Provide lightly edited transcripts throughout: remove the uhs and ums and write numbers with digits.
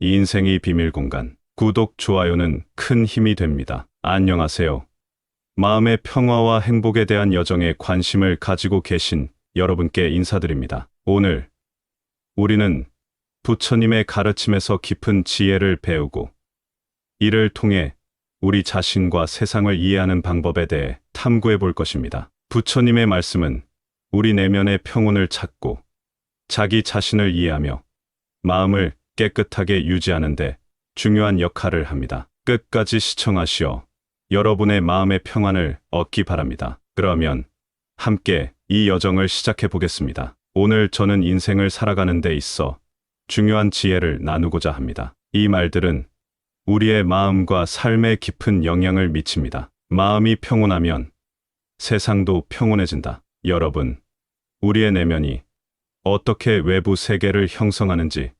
인생의 비밀 공간. 구독, 좋아요는 큰 힘이 됩니다. 안녕하세요. 마음의 평화와 행복에 대한 여정에 관심을 가지고 계신 여러분께 인사드립니다. 오늘 우리는 부처님의 가르침에서 깊은 지혜를 배우고 이를 통해 우리 자신과 세상을 이해하는 방법에 대해 탐구해 볼 것입니다. 부처님의 말씀은 우리 내면의 평온을 찾고 자기 자신을 이해하며 마음을 깨끗하게 유지하는 데 중요한 역할을 합니다. 끝까지 시청하시어 여러분의 마음의 평안을 얻기 바랍니다. 그러면 함께 이 여정을 시작해 보겠습니다. 오늘 저는 인생을 살아가는 데 있어 중요한 지혜를 나누고자 합니다. 이 말들은 우리의 마음과 삶에 깊은 영향을 미칩니다. 마음이 평온하면 세상도 평온해진다. 여러분, 우리의 내면이 어떻게 외부 세계를 형성하는지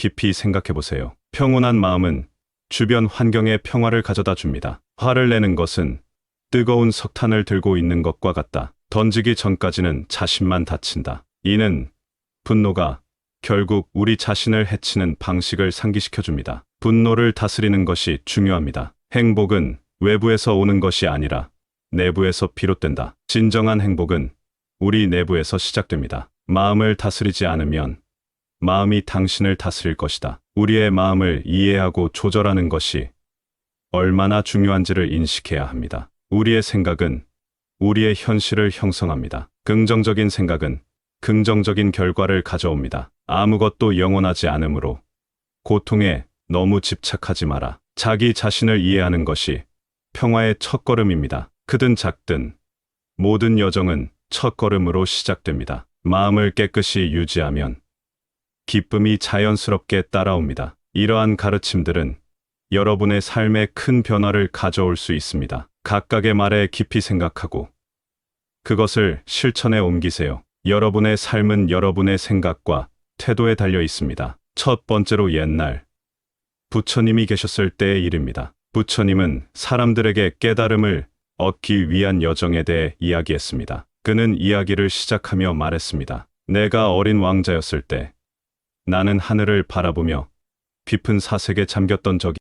깊이 생각해 보세요. 평온한 마음은 주변 환경에 평화를 가져다 줍니다. 화를 내는 것은 뜨거운 석탄을 들고 있는 것과 같다. 던지기 전까지는 자신만 다친다. 이는 분노가 결국 우리 자신을 해치는 방식을 상기시켜 줍니다. 분노를 다스리는 것이 중요합니다. 행복은 외부에서 오는 것이 아니라 내부에서 비롯된다. 진정한 행복은 우리 내부에서 시작됩니다. 마음을 다스리지 않으면 마음이 당신을 다스릴 것이다. 우리의 마음을 이해하고 조절하는 것이 얼마나 중요한지를 인식해야 합니다. 우리의 생각은 우리의 현실을 형성합니다. 긍정적인 생각은 긍정적인 결과를 가져옵니다. 아무것도 영원하지 않으므로 고통에 너무 집착하지 마라. 자기 자신을 이해하는 것이 평화의 첫걸음입니다. 크든 작든 모든 여정은 첫걸음으로 시작됩니다. 마음을 깨끗이 유지하면 기쁨이 자연스럽게 따라옵니다. 이러한 가르침들은 여러분의 삶에 큰 변화를 가져올 수 있습니다. 각각의 말에 깊이 생각하고 그것을 실천에 옮기세요. 여러분의 삶은 여러분의 생각과 태도에 달려 있습니다. 첫 번째로 옛날 부처님이 계셨을 때의 일입니다. 부처님은 사람들에게 깨달음을 얻기 위한 여정에 대해 이야기했습니다. 그는 이야기를 시작하며 말했습니다. 내가 어린 왕자였을 때 나는 하늘을 바라보며 깊은 사색에 잠겼던 적이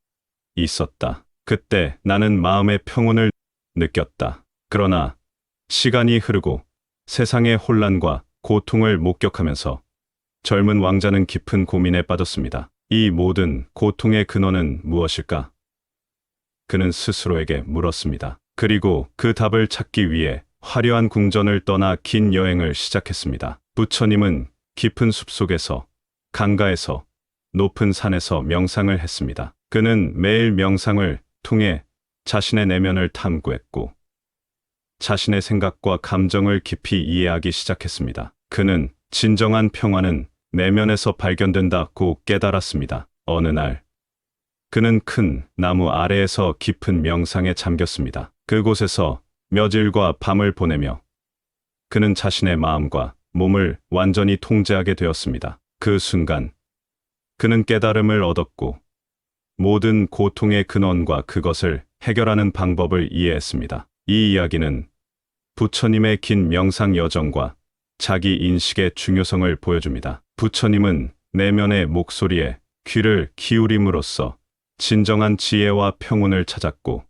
있었다. 그때 나는 마음의 평온을 느꼈다. 그러나 시간이 흐르고 세상의 혼란과 고통을 목격하면서 젊은 왕자는 깊은 고민에 빠졌습니다. 이 모든 고통의 근원은 무엇일까? 그는 스스로에게 물었습니다. 그리고 그 답을 찾기 위해 화려한 궁전을 떠나 긴 여행을 시작했습니다. 부처님은 깊은 숲속에서, 강가에서, 높은 산에서 명상을 했습니다. 그는 매일 명상을 통해 자신의 내면을 탐구했고 자신의 생각과 감정을 깊이 이해하기 시작했습니다. 그는 진정한 평화는 내면에서 발견된다고 깨달았습니다. 어느 날 그는 큰 나무 아래에서 깊은 명상에 잠겼습니다. 그곳에서 며칠과 밤을 보내며 그는 자신의 마음과 몸을 완전히 통제하게 되었습니다. 그 순간 그는 깨달음을 얻었고 모든 고통의 근원과 그것을 해결하는 방법을 이해했습니다. 이 이야기는 부처님의 긴 명상 여정과 자기 인식의 중요성을 보여줍니다. 부처님은 내면의 목소리에 귀를 기울임으로써 진정한 지혜와 평온을 찾았고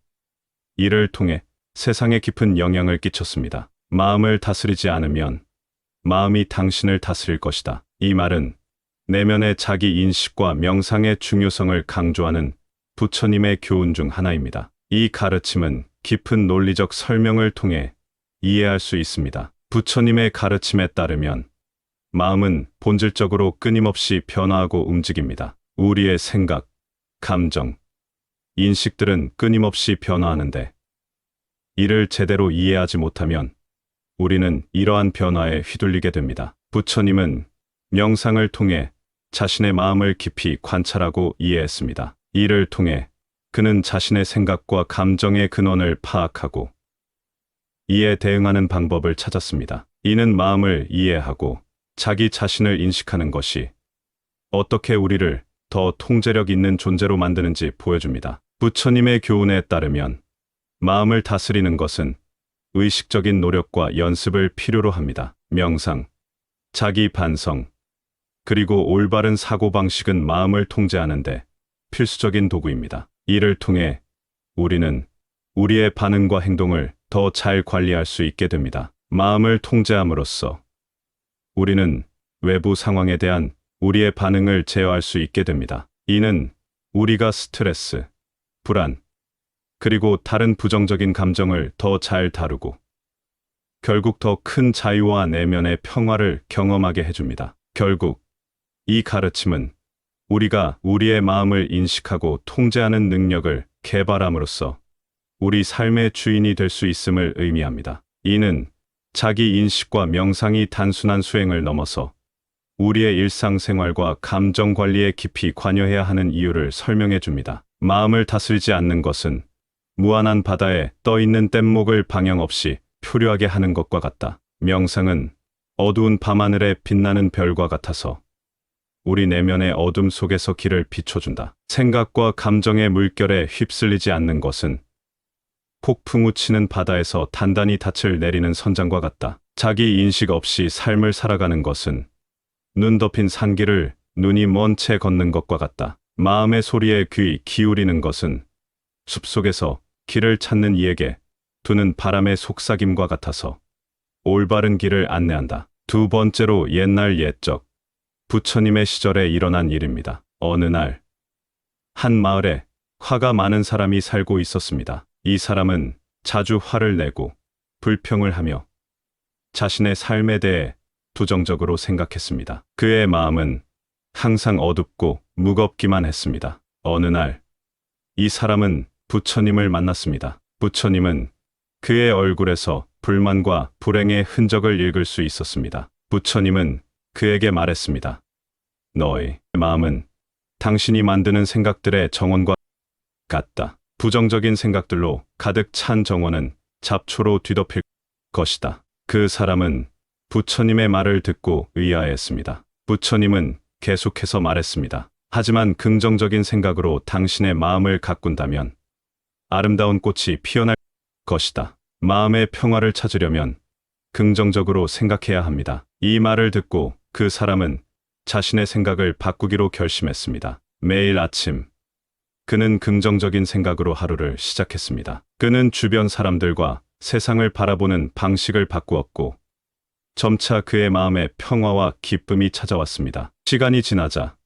이를 통해 세상에 깊은 영향을 끼쳤습니다. 마음을 다스리지 않으면 마음이 당신을 다스릴 것이다. 이 말은 내면의 자기 인식과 명상의 중요성을 강조하는 부처님의 교훈 중 하나입니다. 이 가르침은 깊은 논리적 설명을 통해 이해할 수 있습니다. 부처님의 가르침에 따르면 마음은 본질적으로 끊임없이 변화하고 움직입니다. 우리의 생각, 감정, 인식들은 끊임없이 변화하는데 이를 제대로 이해하지 못하면 우리는 이러한 변화에 휘둘리게 됩니다. 부처님은 명상을 통해 자신의 마음을 깊이 관찰하고 이해했습니다. 이를 통해 그는 자신의 생각과 감정의 근원을 파악하고 이에 대응하는 방법을 찾았습니다. 이는 마음을 이해하고 자기 자신을 인식하는 것이 어떻게 우리를 더 통제력 있는 존재로 만드는지 보여줍니다. 부처님의 교훈에 따르면 마음을 다스리는 것은 의식적인 노력과 연습을 필요로 합니다. 명상, 자기 반성, 그리고 올바른 사고방식은 마음을 통제하는데 필수적인 도구입니다. 이를 통해 우리는 우리의 반응과 행동을 더 잘 관리할 수 있게 됩니다. 마음을 통제함으로써 우리는 외부 상황에 대한 우리의 반응을 제어할 수 있게 됩니다. 이는 우리가 스트레스, 불안, 그리고 다른 부정적인 감정을 더 잘 다루고 결국 더 큰 자유와 내면의 평화를 경험하게 해줍니다. 결국 이 가르침은 우리가 우리의 마음을 인식하고 통제하는 능력을 개발함으로써 우리 삶의 주인이 될 수 있음을 의미합니다. 이는 자기 인식과 명상이 단순한 수행을 넘어서 우리의 일상생활과 감정 관리에 깊이 관여해야 하는 이유를 설명해 줍니다. 마음을 다스리지 않는 것은 무한한 바다에 떠 있는 뗏목을 방향 없이 표류하게 하는 것과 같다. 명상은 어두운 밤하늘에 빛나는 별과 같아서 우리 내면의 어둠 속에서 길을 비춰준다. 생각과 감정의 물결에 휩쓸리지 않는 것은 폭풍우 치는 바다에서 단단히 닻을 내리는 선장과 같다. 자기 인식 없이 삶을 살아가는 것은 눈 덮인 산길을 눈이 먼 채 걷는 것과 같다. 마음의 소리에 귀 기울이는 것은 숲속에서 길을 찾는 이에게 두는 바람의 속삭임과 같아서 올바른 길을 안내한다. 두 번째로 옛날 옛적 부처님의 시절에 일어난 일입니다. 어느 날 한 마을에 화가 많은 사람이 살고 있었습니다. 이 사람은 자주 화를 내고 불평을 하며 자신의 삶에 대해 부정적으로 생각했습니다. 그의 마음은 항상 어둡고 무겁기만 했습니다. 어느 날 이 사람은 부처님을 만났습니다. 부처님은 그의 얼굴에서 불만과 불행의 흔적을 읽을 수 있었습니다. 부처님은 그에게 말했습니다. 너의 마음은 당신이 만드는 생각들의 정원과 같다. 부정적인 생각들로 가득 찬 정원은 잡초로 뒤덮일 것이다. 그 사람은 부처님의 말을 듣고 의아해했습니다. 부처님은 계속해서 말했습니다. 하지만 긍정적인 생각으로 당신의 마음을 가꾼다면 아름다운 꽃이 피어날 것이다. 마음의 평화를 찾으려면 긍정적으로 생각해야 합니다. 이 말을 듣고 그 사람은 자신의 생각을 바꾸기로 결심했습니다. 매일 아침 그는 긍정적인 생각으로 하루를 시작했습니다. 그는 주변 사람들과 세상을 바라보는 방식을 바꾸었고 점차 그의 마음에 평화와 기쁨이 찾아왔습니다. 시간이 지나자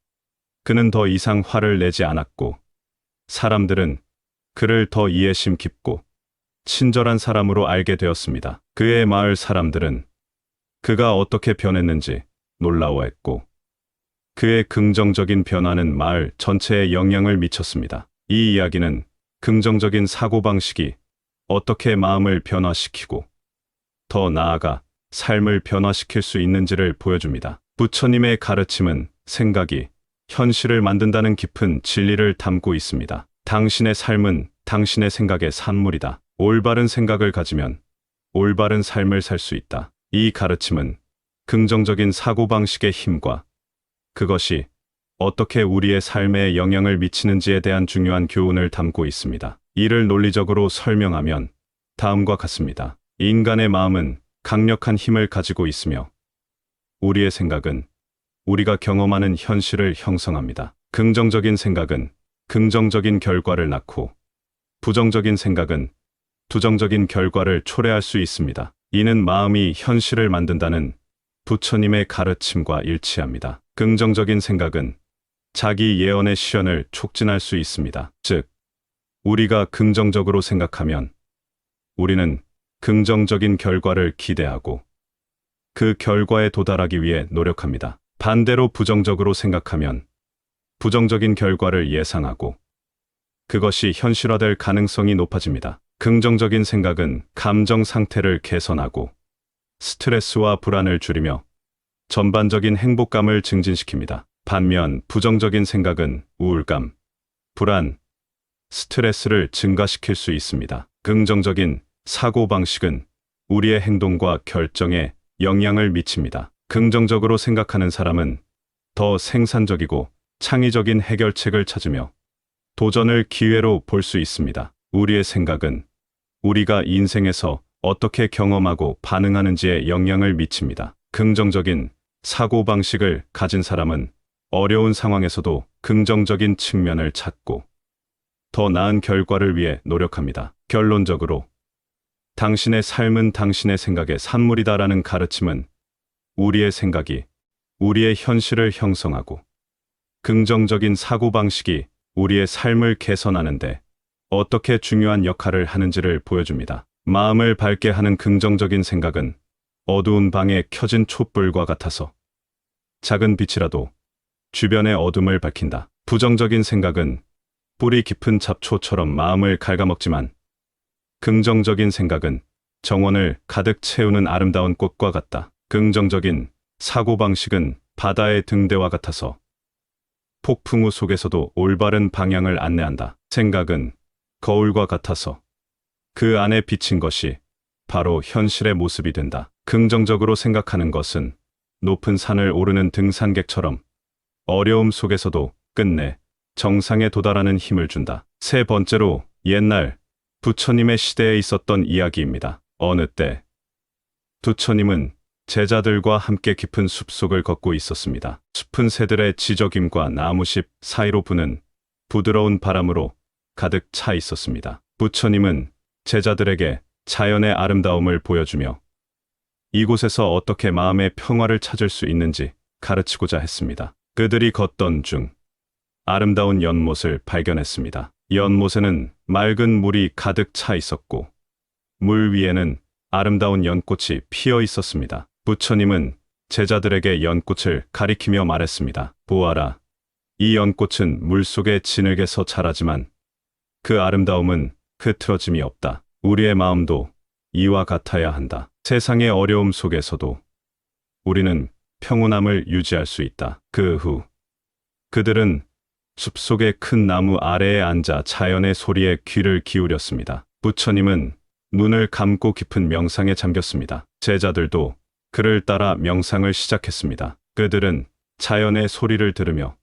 그는 더 이상 화를 내지 않았고 사람들은 그를 더 이해심 깊고 친절한 사람으로 알게 되었습니다. 그의 마을 사람들은 그가 어떻게 변했는지 놀라워했고 그의 긍정적인 변화는 마을 전체에 영향을 미쳤습니다. 이 이야기는 긍정적인 사고방식이 어떻게 마음을 변화시키고 더 나아가 삶을 변화시킬 수 있는지를 보여줍니다. 부처님의 가르침은 생각이 현실을 만든다는 깊은 진리를 담고 있습니다. 당신의 삶은 당신의 생각의 산물이다. 올바른 생각을 가지면 올바른 삶을 살 수 있다. 이 가르침은 긍정적인 사고방식의 힘과 그것이 어떻게 우리의 삶에 영향을 미치는지에 대한 중요한 교훈을 담고 있습니다. 이를 논리적으로 설명하면 다음과 같습니다. 인간의 마음은 강력한 힘을 가지고 있으며 우리의 생각은 우리가 경험하는 현실을 형성합니다. 긍정적인 생각은 긍정적인 결과를 낳고 부정적인 생각은 부정적인 결과를 초래할 수 있습니다. 이는 마음이 현실을 만든다는 부처님의 가르침과 일치합니다. 긍정적인 생각은 자기 예언의 실현을 촉진할 수 있습니다. 즉, 우리가 긍정적으로 생각하면 우리는 긍정적인 결과를 기대하고 그 결과에 도달하기 위해 노력합니다. 반대로 부정적으로 생각하면 부정적인 결과를 예상하고 그것이 현실화될 가능성이 높아집니다. 긍정적인 생각은 감정 상태를 개선하고 스트레스와 불안을 줄이며 전반적인 행복감을 증진시킵니다. 반면 부정적인 생각은 우울감, 불안, 스트레스를 증가시킬 수 있습니다. 긍정적인 사고방식은 우리의 행동과 결정에 영향을 미칩니다. 긍정적으로 생각하는 사람은 더 생산적이고 창의적인 해결책을 찾으며 도전을 기회로 볼 수 있습니다. 우리의 생각은 우리가 인생에서 어떻게 경험하고 반응하는지에 영향을 미칩니다. 긍정적인 사고방식을 가진 사람은 어려운 상황에서도 긍정적인 측면을 찾고 더 나은 결과를 위해 노력합니다. 결론적으로 당신의 삶은 당신의 생각의 산물이다라는 가르침은 우리의 생각이 우리의 현실을 형성하고 긍정적인 사고방식이 우리의 삶을 개선하는데 어떻게 중요한 역할을 하는지를 보여줍니다. 마음을 밝게 하는 긍정적인 생각은 어두운 방에 켜진 촛불과 같아서 작은 빛이라도 주변의 어둠을 밝힌다. 부정적인 생각은 뿌리 깊은 잡초처럼 마음을 갉아먹지만 긍정적인 생각은 정원을 가득 채우는 아름다운 꽃과 같다. 긍정적인 사고방식은 바다의 등대와 같아서 폭풍우 속에서도 올바른 방향을 안내한다. 생각은 거울과 같아서 그 안에 비친 것이 바로 현실의 모습이 된다. 긍정적으로 생각하는 것은 높은 산을 오르는 등산객처럼 어려움 속에서도 끝내 정상에 도달하는 힘을 준다. 세 번째로 옛날 부처님의 시대에 있었던 이야기입니다. 어느 때 부처님은 제자들과 함께 깊은 숲속을 걷고 있었습니다. 숲은 새들의 지저귐과 나무잎 사이로 부는 부드러운 바람으로 가득 차 있었습니다. 부처님은 제자들에게 자연의 아름다움을 보여주며 이곳에서 어떻게 마음의 평화를 찾을 수 있는지 가르치고자 했습니다. 그들이 걷던 중 아름다운 연못을 발견했습니다. 연못에는 맑은 물이 가득 차 있었고 물 위에는 아름다운 연꽃이 피어 있었습니다. 부처님은 제자들에게 연꽃을 가리키며 말했습니다. 보아라, 이 연꽃은 물속의 진흙에서 자라지만 그 아름다움은 흐트러짐이 없다. 우리의 마음도 이와 같아야 한다. 세상의 어려움 속에서도 우리는 평온함을 유지할 수 있다. 그 후 그들은 숲속의 큰 나무 아래에 앉아 자연의 소리에 귀를 기울였습니다. 부처님은 눈을 감고 깊은 명상에 잠겼습니다. 제자들도 그를 따라 명상을 시작했습니다. 그들은 자연의 소리를 들으며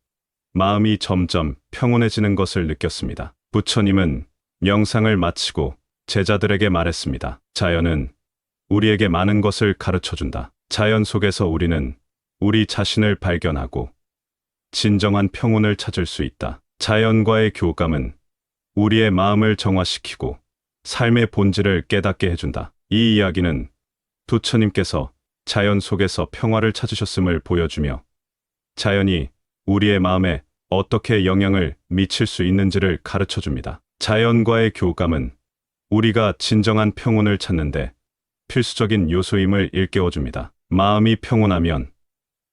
마음이 점점 평온해지는 것을 느꼈습니다. 부처님은 명상을 마치고 제자들에게 말했습니다. 자연은 우리에게 많은 것을 가르쳐준다. 자연 속에서 우리는 우리 자신을 발견하고 진정한 평온을 찾을 수 있다. 자연과의 교감은 우리의 마음을 정화시키고 삶의 본질을 깨닫게 해준다. 이 이야기는 부처님께서 자연 속에서 평화를 찾으셨음을 보여주며 자연이 우리의 마음에 어떻게 영향을 미칠 수 있는지를 가르쳐줍니다. 자연과의 교감은 우리가 진정한 평온을 찾는데 필수적인 요소임을 일깨워줍니다. 마음이 평온하면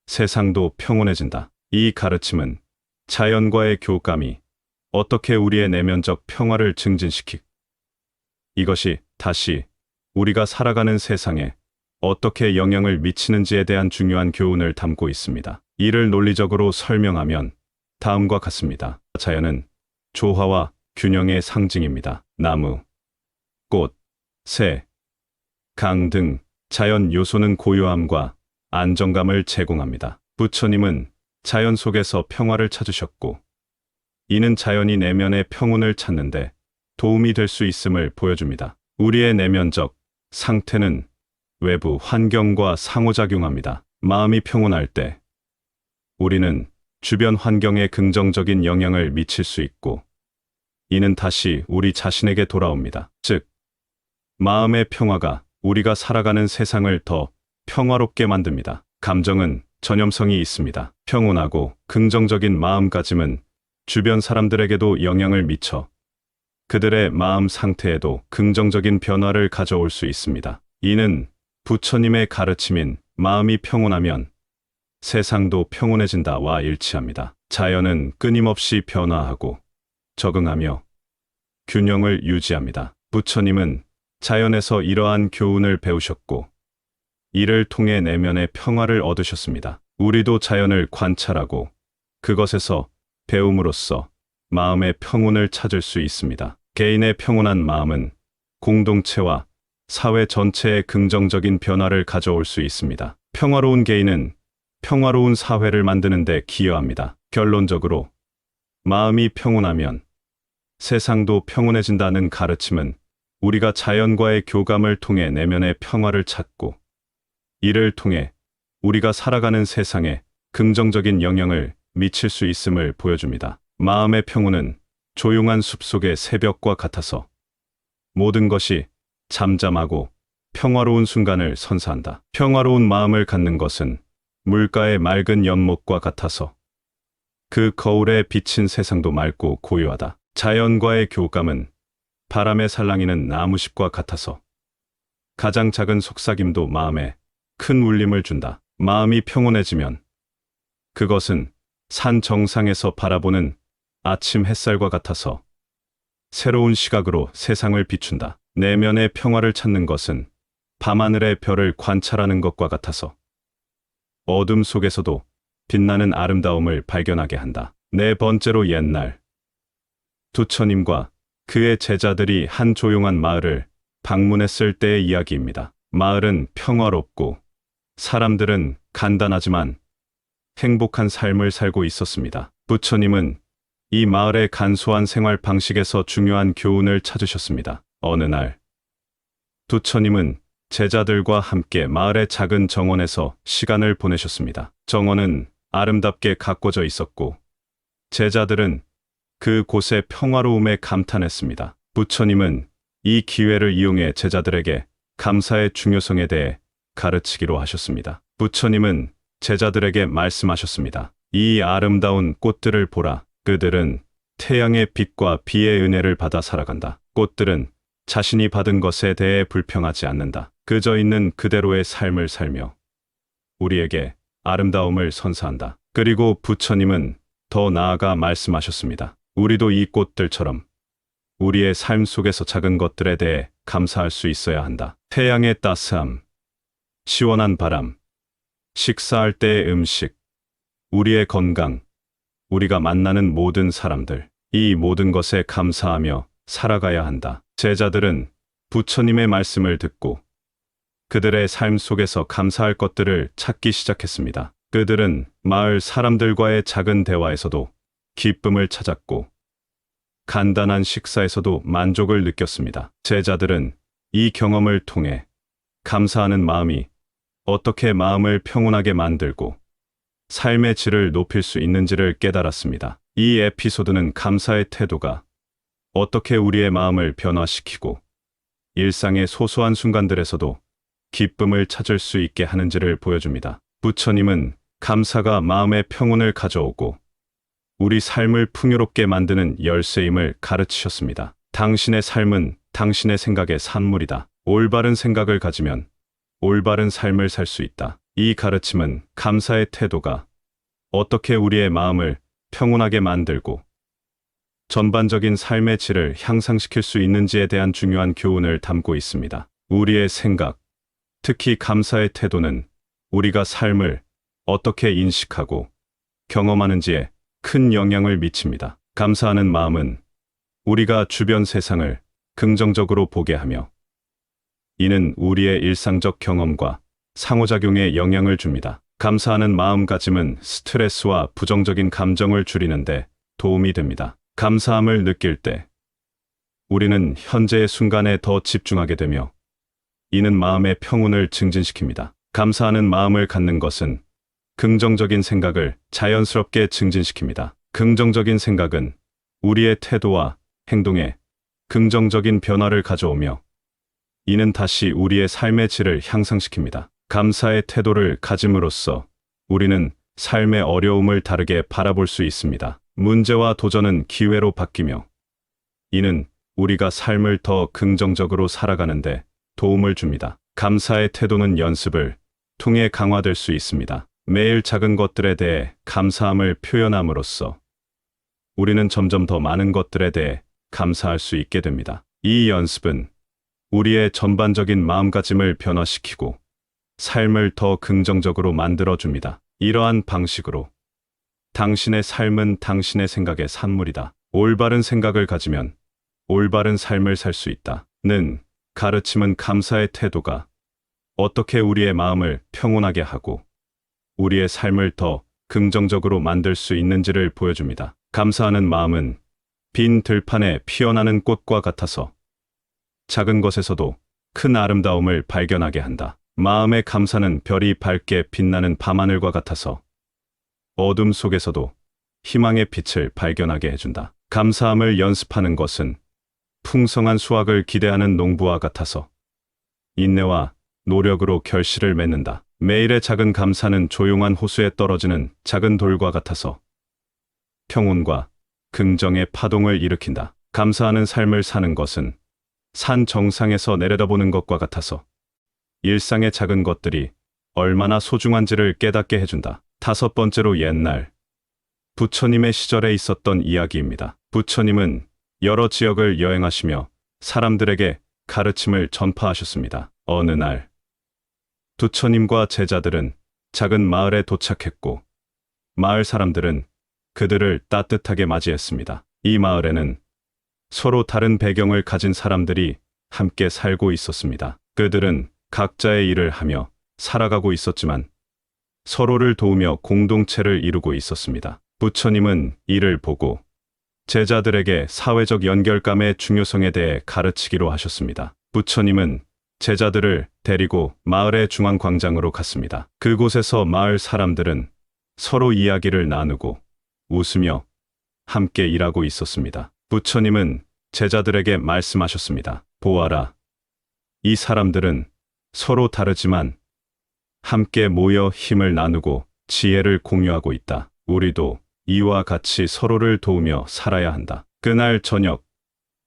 세상도 평온해진다. 이 가르침은 자연과의 교감이 어떻게 우리의 내면적 평화를 증진시키고 이것이 다시 우리가 살아가는 세상에 어떻게 영향을 미치는지에 대한 중요한 교훈을 담고 있습니다. 이를 논리적으로 설명하면 다음과 같습니다. 자연은 조화와 균형의 상징입니다. 나무, 꽃, 새, 강 등 자연 요소는 고요함과 안정감을 제공합니다. 부처님은 자연 속에서 평화를 찾으셨고 이는 자연이 내면의 평온을 찾는데 도움이 될 수 있음을 보여줍니다. 우리의 내면적 상태는 외부 환경과 상호작용합니다. 마음이 평온할 때 우리는 주변 환경에 긍정적인 영향을 미칠 수 있고 이는 다시 우리 자신에게 돌아옵니다. 즉, 마음의 평화가 우리가 살아가는 세상을 더 평화롭게 만듭니다. 감정은 전염성이 있습니다. 평온하고 긍정적인 마음가짐은 주변 사람들에게도 영향을 미쳐 그들의 마음 상태에도 긍정적인 변화를 가져올 수 있습니다. 이는 부처님의 가르침인 마음이 평온하면 세상도 평온해진다와 일치합니다. 자연은 끊임없이 변화하고 적응하며 균형을 유지합니다. 부처님은 자연에서 이러한 교훈을 배우셨고 이를 통해 내면의 평화를 얻으셨습니다. 우리도 자연을 관찰하고 그것에서 배움으로써 마음의 평온을 찾을 수 있습니다. 개인의 평온한 마음은 공동체와 사회 전체에 긍정적인 변화를 가져올 수 있습니다. 평화로운 개인은 평화로운 사회를 만드는 데 기여합니다. 결론적으로 마음이 평온하면 세상도 평온해진다는 가르침은 우리가 자연과의 교감을 통해 내면의 평화를 찾고 이를 통해 우리가 살아가는 세상에 긍정적인 영향을 미칠 수 있음을 보여줍니다. 마음의 평온은 조용한 숲속의 새벽과 같아서 모든 것이 잠잠하고 평화로운 순간을 선사한다. 평화로운 마음을 갖는 것은 물가의 맑은 연못과 같아서 그 거울에 비친 세상도 맑고 고요하다. 자연과의 교감은 바람에 살랑이는 나무잎과 같아서 가장 작은 속삭임도 마음에 큰 울림을 준다. 마음이 평온해지면 그것은 산 정상에서 바라보는 아침 햇살과 같아서 새로운 시각으로 세상을 비춘다. 내면의 평화를 찾는 것은 밤하늘의 별을 관찰하는 것과 같아서 어둠 속에서도 빛나는 아름다움을 발견하게 한다. 네 번째로 옛날 부처님과 그의 제자들이 한 조용한 마을을 방문했을 때의 이야기입니다. 마을은 평화롭고 사람들은 간단하지만 행복한 삶을 살고 있었습니다. 부처님은 이 마을의 간소한 생활 방식에서 중요한 교훈을 찾으셨습니다. 어느 날 부처님은 제자들과 함께 마을의 작은 정원에서 시간을 보내셨습니다. 정원은 아름답게 가꿔져 있었고 제자들은 그 곳의 평화로움에 감탄했습니다. 부처님은 이 기회를 이용해 제자들에게 감사의 중요성에 대해 가르치기로 하셨습니다. 부처님은 제자들에게 말씀하셨습니다. 이 아름다운 꽃들을 보라. 그들은 태양의 빛과 비의 은혜를 받아 살아간다. 꽃들은 자신이 받은 것에 대해 불평하지 않는다. 그저 있는 그대로의 삶을 살며 우리에게 아름다움을 선사한다. 그리고 부처님은 더 나아가 말씀하셨습니다. 우리도 이 꽃들처럼 우리의 삶 속에서 작은 것들에 대해 감사할 수 있어야 한다. 태양의 따스함, 시원한 바람, 식사할 때의 음식, 우리의 건강, 우리가 만나는 모든 사람들, 이 모든 것에 감사하며 살아가야 한다. 제자들은 부처님의 말씀을 듣고 그들의 삶 속에서 감사할 것들을 찾기 시작했습니다. 그들은 마을 사람들과의 작은 대화에서도 기쁨을 찾았고 간단한 식사에서도 만족을 느꼈습니다. 제자들은 이 경험을 통해 감사하는 마음이 어떻게 마음을 평온하게 만들고 삶의 질을 높일 수 있는지를 깨달았습니다. 이 에피소드는 감사의 태도가 어떻게 우리의 마음을 변화시키고 일상의 소소한 순간들에서도 기쁨을 찾을 수 있게 하는지를 보여줍니다. 부처님은 감사가 마음의 평온을 가져오고 우리 삶을 풍요롭게 만드는 열쇠임을 가르치셨습니다. 당신의 삶은 당신의 생각의 산물이다. 올바른 생각을 가지면 올바른 삶을 살 수 있다. 이 가르침은 감사의 태도가 어떻게 우리의 마음을 평온하게 만들고 전반적인 삶의 질을 향상시킬 수 있는지에 대한 중요한 교훈을 담고 있습니다. 우리의 생각, 특히 감사의 태도는 우리가 삶을 어떻게 인식하고 경험하는지에 큰 영향을 미칩니다. 감사하는 마음은 우리가 주변 세상을 긍정적으로 보게 하며 이는 우리의 일상적 경험과 상호작용에 영향을 줍니다. 감사하는 마음가짐은 스트레스와 부정적인 감정을 줄이는데 도움이 됩니다. 감사함을 느낄 때 우리는 현재의 순간에 더 집중하게 되며 이는 마음의 평온을 증진시킵니다. 감사하는 마음을 갖는 것은 긍정적인 생각을 자연스럽게 증진시킵니다. 긍정적인 생각은 우리의 태도와 행동에 긍정적인 변화를 가져오며 이는 다시 우리의 삶의 질을 향상시킵니다. 감사의 태도를 가짐으로써 우리는 삶의 어려움을 다르게 바라볼 수 있습니다. 문제와 도전은 기회로 바뀌며 이는 우리가 삶을 더 긍정적으로 살아가는데 도움을 줍니다. 감사의 태도는 연습을 통해 강화될 수 있습니다. 매일 작은 것들에 대해 감사함을 표현함으로써 우리는 점점 더 많은 것들에 대해 감사할 수 있게 됩니다. 이 연습은 우리의 전반적인 마음가짐을 변화시키고 삶을 더 긍정적으로 만들어줍니다. 이러한 방식으로 당신의 삶은 당신의 생각의 산물이다. 올바른 생각을 가지면 올바른 삶을 살 수 있다. 는 가르침은 감사의 태도가 어떻게 우리의 마음을 평온하게 하고 우리의 삶을 더 긍정적으로 만들 수 있는지를 보여줍니다. 감사하는 마음은 빈 들판에 피어나는 꽃과 같아서 작은 것에서도 큰 아름다움을 발견하게 한다. 마음의 감사는 별이 밝게 빛나는 밤하늘과 같아서 어둠 속에서도 희망의 빛을 발견하게 해준다. 감사함을 연습하는 것은 풍성한 수확을 기대하는 농부와 같아서 인내와 노력으로 결실을 맺는다. 매일의 작은 감사는 조용한 호수에 떨어지는 작은 돌과 같아서 평온과 긍정의 파동을 일으킨다. 감사하는 삶을 사는 것은 산 정상에서 내려다보는 것과 같아서 일상의 작은 것들이 얼마나 소중한지를 깨닫게 해준다. 다섯 번째로 옛날 부처님의 시절에 있었던 이야기입니다. 부처님은 여러 지역을 여행하시며 사람들에게 가르침을 전파하셨습니다. 어느 날 부처님과 제자들은 작은 마을에 도착했고 마을 사람들은 그들을 따뜻하게 맞이했습니다. 이 마을에는 서로 다른 배경을 가진 사람들이 함께 살고 있었습니다. 그들은 각자의 일을 하며 살아가고 있었지만 서로를 도우며 공동체를 이루고 있었습니다. 부처님은 이를 보고 제자들에게 사회적 연결감의 중요성에 대해 가르치기로 하셨습니다. 부처님은 제자들을 데리고 마을의 중앙 광장으로 갔습니다. 그곳에서 마을 사람들은 서로 이야기를 나누고 웃으며 함께 일하고 있었습니다. 부처님은 제자들에게 말씀하셨습니다. 보아라. 이 사람들은 서로 다르지만 함께 모여 힘을 나누고 지혜를 공유하고 있다. 우리도 이와 같이 서로를 도우며 살아야 한다. 그날 저녁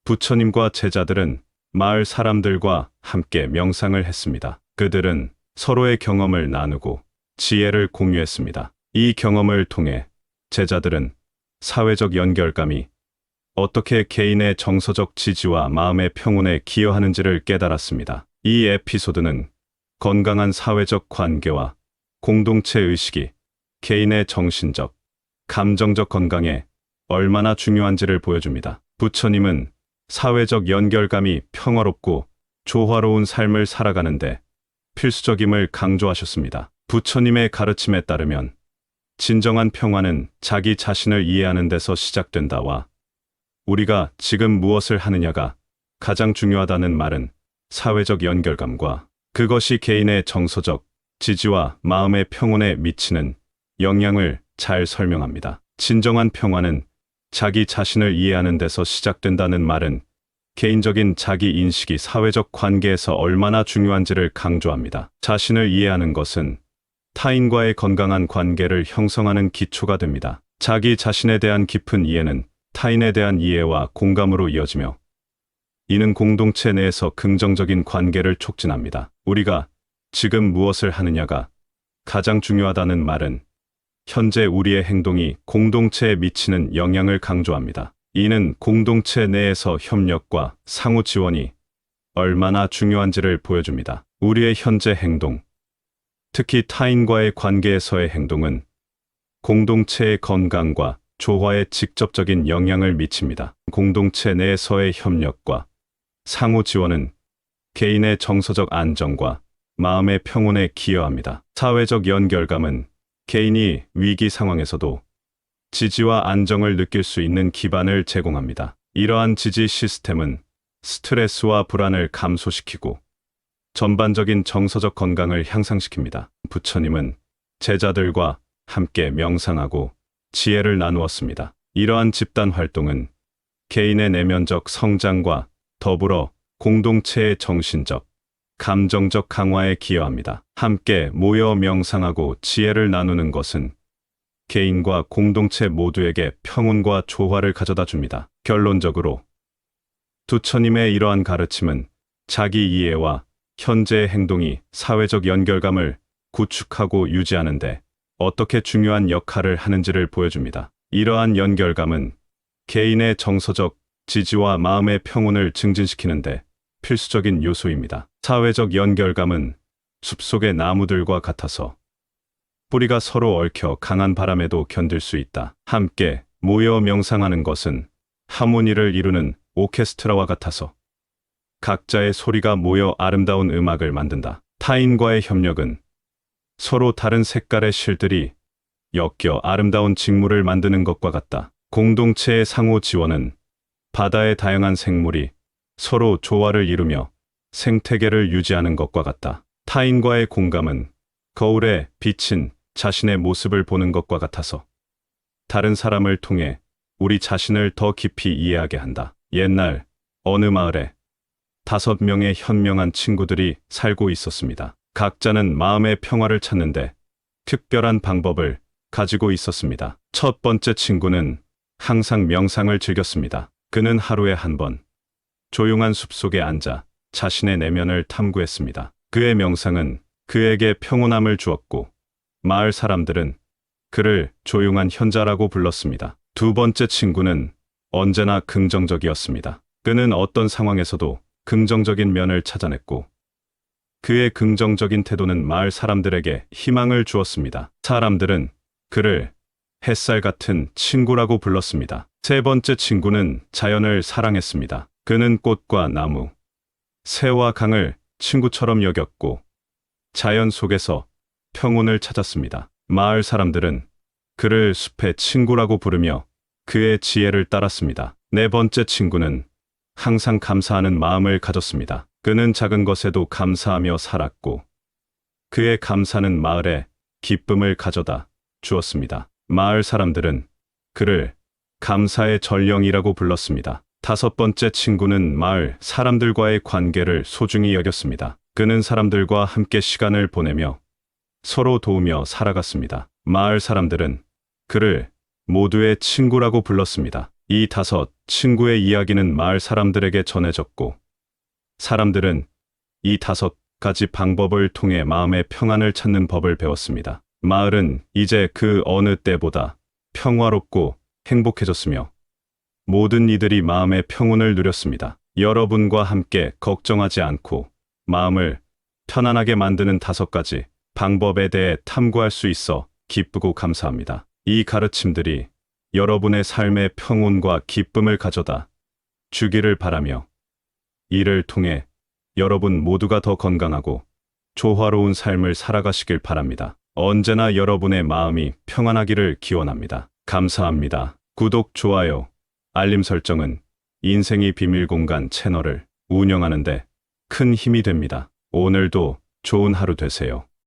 부처님과 제자들은 마을 사람들과 함께 명상을 했습니다. 그들은 서로의 경험을 나누고 지혜를 공유했습니다. 이 경험을 통해 제자들은 사회적 연결감이 어떻게 개인의 정서적 지지와 마음의 평온에 기여하는지를 깨달았습니다. 이 에피소드는 건강한 사회적 관계와 공동체 의식이 개인의 정신적, 감정적 건강에 얼마나 중요한지를 보여줍니다. 부처님은 사회적 연결감이 평화롭고 조화로운 삶을 살아가는데 필수적임을 강조하셨습니다. 부처님의 가르침에 따르면 진정한 평화는 자기 자신을 이해하는 데서 시작된다와 우리가 지금 무엇을 하느냐가 가장 중요하다는 말은 사회적 연결감과 그것이 개인의 정서적 지지와 마음의 평온에 미치는 영향을 잘 설명합니다. 진정한 평화는 자기 자신을 이해하는 데서 시작된다는 말은 개인적인 자기 인식이 사회적 관계에서 얼마나 중요한지를 강조합니다. 자신을 이해하는 것은 타인과의 건강한 관계를 형성하는 기초가 됩니다. 자기 자신에 대한 깊은 이해는 타인에 대한 이해와 공감으로 이어지며 이는 공동체 내에서 긍정적인 관계를 촉진합니다. 우리가 지금 무엇을 하느냐가 가장 중요하다는 말은 현재 우리의 행동이 공동체에 미치는 영향을 강조합니다. 이는 공동체 내에서 협력과 상호 지원이 얼마나 중요한지를 보여줍니다. 우리의 현재 행동, 특히 타인과의 관계에서의 행동은 공동체의 건강과 조화에 직접적인 영향을 미칩니다. 공동체 내에서의 협력과 상호 지원은 개인의 정서적 안정과 마음의 평온에 기여합니다. 사회적 연결감은 개인이 위기 상황에서도 지지와 안정을 느낄 수 있는 기반을 제공합니다. 이러한 지지 시스템은 스트레스와 불안을 감소시키고 전반적인 정서적 건강을 향상시킵니다. 부처님은 제자들과 함께 명상하고 지혜를 나누었습니다. 이러한 집단 활동은 개인의 내면적 성장과 더불어 공동체의 정신적, 감정적 강화에 기여합니다. 함께 모여 명상하고 지혜를 나누는 것은 개인과 공동체 모두에게 평온과 조화를 가져다 줍니다. 결론적으로 부처님의 이러한 가르침은 자기 이해와 현재의 행동이 사회적 연결감을 구축하고 유지하는데 어떻게 중요한 역할을 하는지를 보여줍니다. 이러한 연결감은 개인의 정서적 지지와 마음의 평온을 증진시키는데 필수적인 요소입니다. 사회적 연결감은 숲속의 나무들과 같아서 뿌리가 서로 얽혀 강한 바람에도 견딜 수 있다. 함께 모여 명상하는 것은 하모니를 이루는 오케스트라와 같아서 각자의 소리가 모여 아름다운 음악을 만든다. 타인과의 협력은 서로 다른 색깔의 실들이 엮여 아름다운 직물을 만드는 것과 같다. 공동체의 상호 지원은 바다의 다양한 생물이 서로 조화를 이루며 생태계를 유지하는 것과 같다. 타인과의 공감은 거울에 비친 자신의 모습을 보는 것과 같아서 다른 사람을 통해 우리 자신을 더 깊이 이해하게 한다. 옛날 어느 마을에 5명의 현명한 친구들이 살고 있었습니다. 각자는 마음의 평화를 찾는데 특별한 방법을 가지고 있었습니다. 첫 번째 친구는 항상 명상을 즐겼습니다. 그는 하루에 한 번 조용한 숲속에 앉아 자신의 내면을 탐구했습니다. 그의 명상은 그에게 평온함을 주었고 마을 사람들은 그를 조용한 현자라고 불렀습니다. 두 번째 친구는 언제나 긍정적이었습니다. 그는 어떤 상황에서도 긍정적인 면을 찾아냈고 그의 긍정적인 태도는 마을 사람들에게 희망을 주었습니다. 사람들은 그를 햇살 같은 친구라고 불렀습니다. 세 번째 친구는 자연을 사랑했습니다. 그는 꽃과 나무, 새와 강을 친구처럼 여겼고 자연 속에서 평온을 찾았습니다. 마을 사람들은 그를 숲의 친구라고 부르며 그의 지혜를 따랐습니다. 네 번째 친구는 항상 감사하는 마음을 가졌습니다. 그는 작은 것에도 감사하며 살았고 그의 감사는 마을에 기쁨을 가져다 주었습니다. 마을 사람들은 그를 감사의 전령이라고 불렀습니다. 다섯 번째 친구는 마을 사람들과의 관계를 소중히 여겼습니다. 그는 사람들과 함께 시간을 보내며 서로 도우며 살아갔습니다. 마을 사람들은 그를 모두의 친구라고 불렀습니다. 이 다섯 친구의 이야기는 마을 사람들에게 전해졌고 사람들은 이 다섯 가지 방법을 통해 마음의 평안을 찾는 법을 배웠습니다. 마을은 이제 그 어느 때보다 평화롭고 행복해졌으며 모든 이들이 마음의 평온을 누렸습니다. 여러분과 함께 걱정하지 않고 마음을 편안하게 만드는 다섯 가지 방법에 대해 탐구할 수 있어 기쁘고 감사합니다. 이 가르침들이 여러분의 삶의 평온과 기쁨을 가져다 주기를 바라며 이를 통해 여러분 모두가 더 건강하고 조화로운 삶을 살아가시길 바랍니다. 언제나 여러분의 마음이 평안하기를 기원합니다. 감사합니다. 구독, 좋아요, 알림 설정은 인생이 비밀 공간 채널을 운영하는데 큰 힘이 됩니다. 오늘도 좋은 하루 되세요.